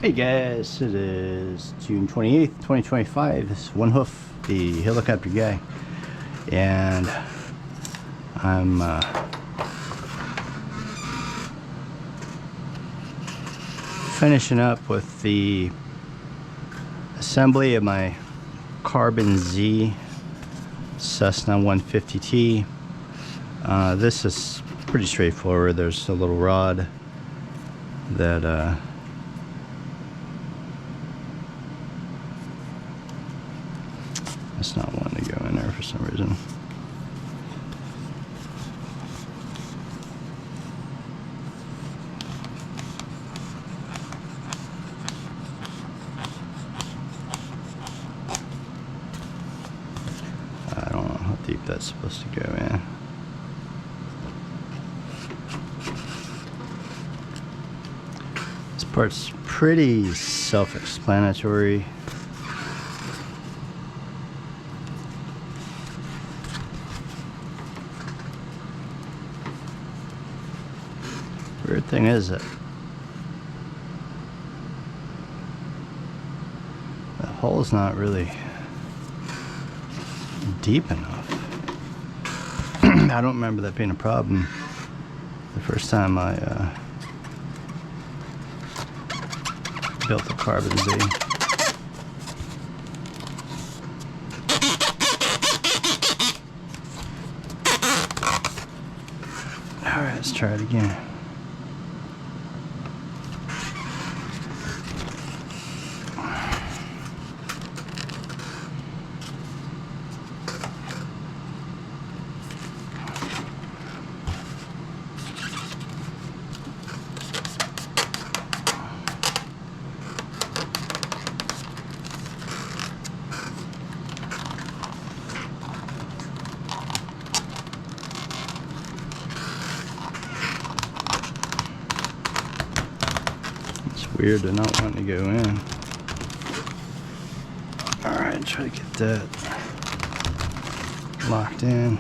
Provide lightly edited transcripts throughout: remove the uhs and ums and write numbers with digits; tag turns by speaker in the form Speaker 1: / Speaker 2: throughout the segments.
Speaker 1: Hey guys, it is June 28th, 2025. This is One Hoof, the helicopter guy, and I'm finishing up with the assembly of my Carbon Z Cessna 150T. This is pretty straightforward. There's a little rod that it's not wanting to go in there for some reason. I don't know how deep that's supposed to go in. This part's pretty self-explanatory. Weird thing is that the hole's not really deep enough. I don't remember that being a problem the first time I built the Carbon Z. Alright, let's try it again. Weird to not wanting to go in. Alright, try to get that locked in.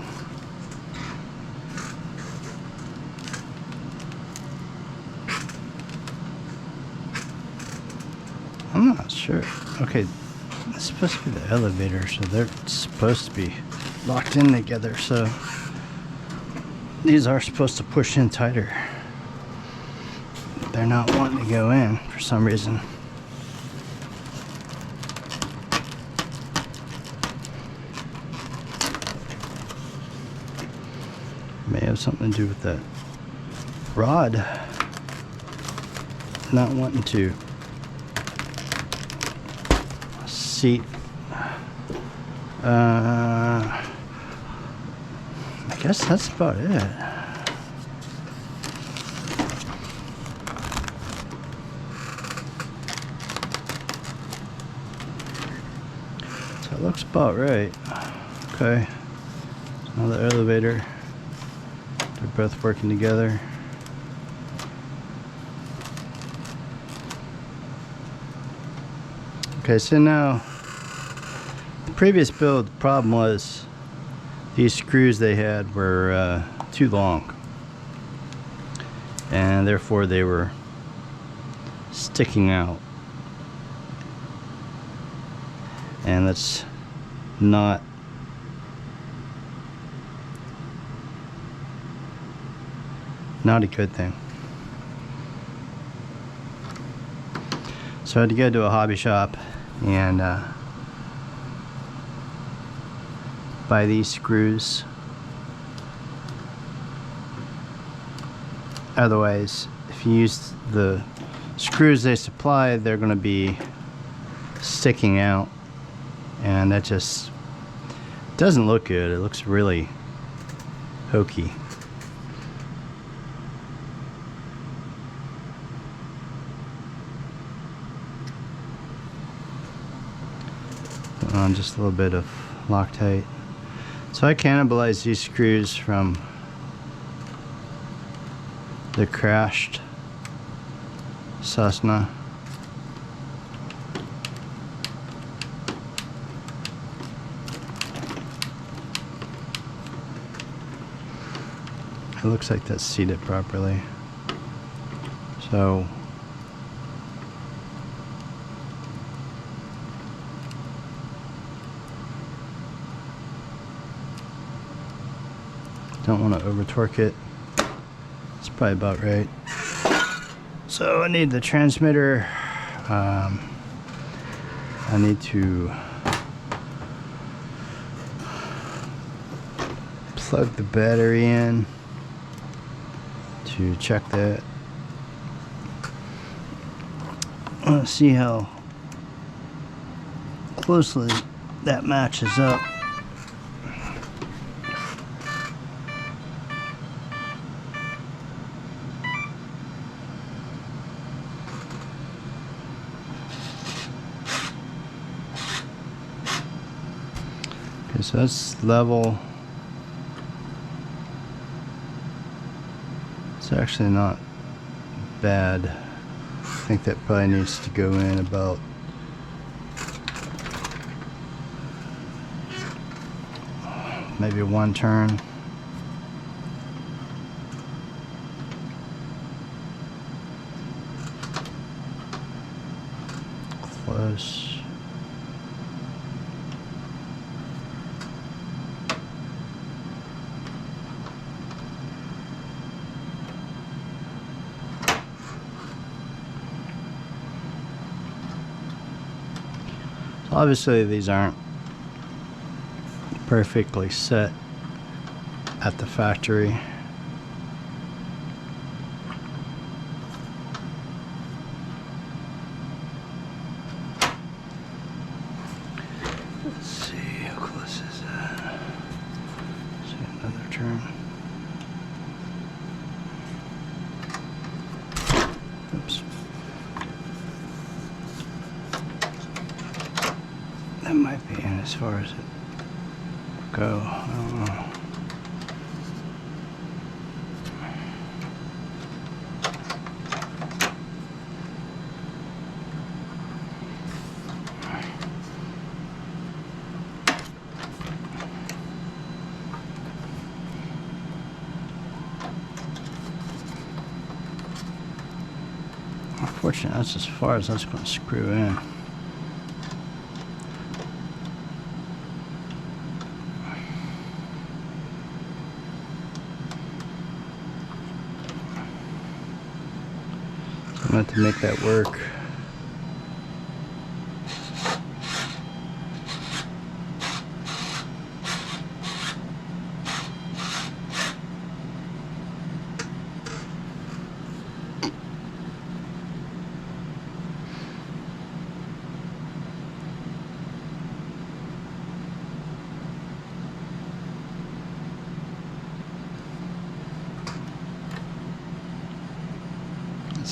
Speaker 1: I'm not sure. Okay, it's supposed to be the elevator, so they're supposed to be locked in together, so these are supposed to push in tighter. They're not wanting to go in for some reason. May have something to do with that rod not wanting to seat. I guess that's about it. That looks about right. Okay, another elevator. They're both working together. Okay, so now the previous build, the problem was these screws they had were too long, and therefore they were sticking out. And that's not a good thing. So I had to go to a hobby shop and buy these screws. Otherwise, if you use the screws they supply, they're going to be sticking out. And that just doesn't look good. It looks really hokey. Put on just a little bit of Loctite. So I cannibalized these screws from the crashed Cessna. It looks like that's seated properly. So Don't want to over torque it. It's probably about right. So I need the transmitter. I need to plug the battery in to check that. I want to see how closely that matches up. Okay, so that's level. It's actually not bad. I think that probably needs to go in about maybe one turn. Close. Obviously these aren't perfectly set at the factory. Let's see, how close is that? Let's see, another turn. Oops. That might be in as far as it go. I don't know. Unfortunately, that's as far as that's going to screw in. I'm going to have to make that work.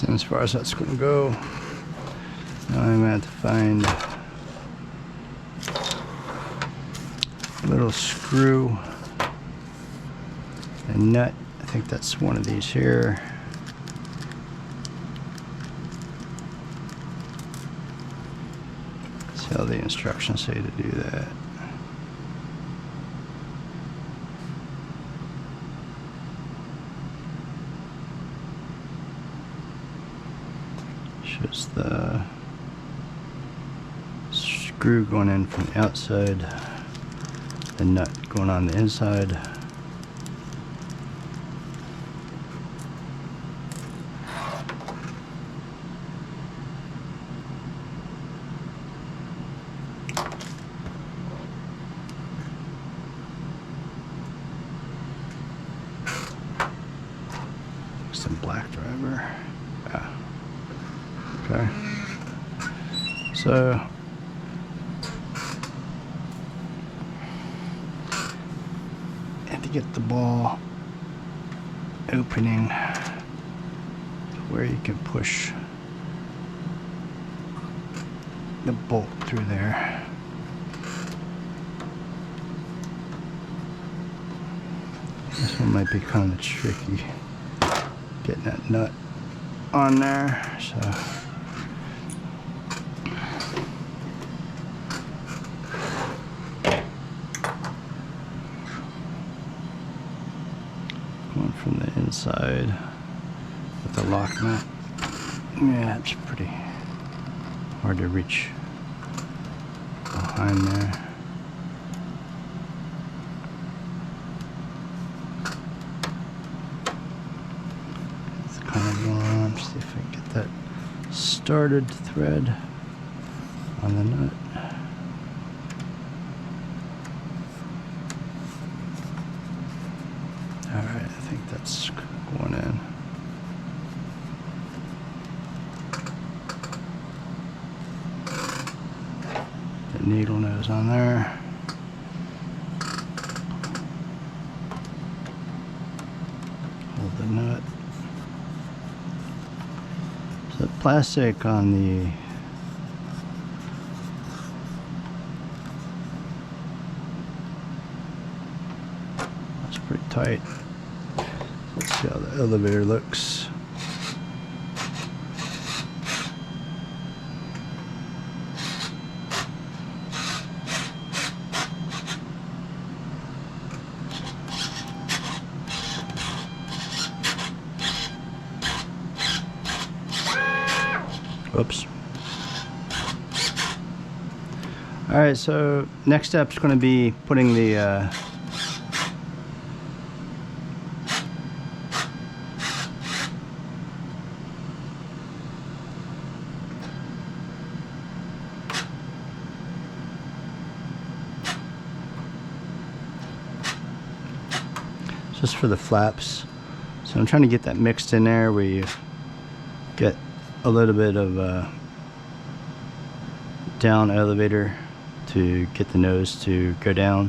Speaker 1: And as far as that's going to go, now I'm going to have to find a little screw and nut. I think that's one of these here. See how the instructions say to do that. Just the screw going in from the outside, the nut going on the inside. Some black driver. Yeah. Okay, so I have to get the ball opening where you can push the bolt through there. This one might be kind of tricky, getting that nut on there, so going from the inside with the lock nut. Yeah, it's pretty hard to reach behind there. started thread on the nut. Alright, I think that's going in. The needle nose on there. Hold the nut. So the plastic on the that's pretty tight. Let's see how the elevator looks. Oops. Alright, so next step is going to be putting the just for the flaps. So I'm trying to get that mixed in there where you get a little bit of down elevator to get the nose to go down.